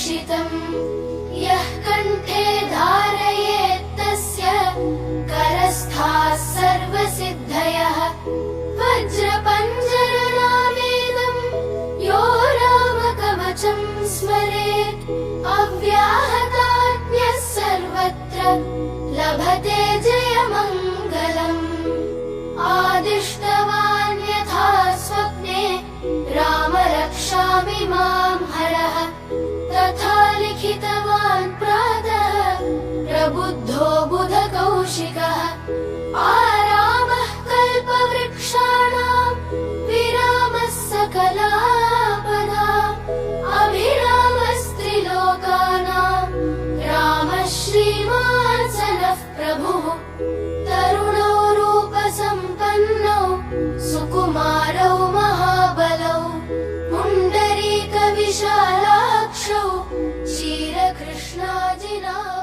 सुरक्षितम् यः कण्ठे धारयेत्तस्य करस्थाः सर्वसिद्धयः वज्रपञ्जरनामेदम् यो रामकवचम् स्मरेत् अव्याहताज्ञः सर्वत्र लभते जयमङ्गलम् आदिष्टवान् यथा स्वप्ने राम रक्षामि मां हरः तथा लिखितवान् प्रातः प्रबुद्धो बुधकौशिकः आरामः कल्पवृक्षाणां विरामः सकलापदाम् अभिरामस्त्रिलोकानां रामः श्रीमान् स नः प्रभुः तरुणो रूपसम्पन्नौ सुकुमारौ महाबलौ पुण्डरीकविशालाक्षौ क्षीरकृष्णाजिनाभौ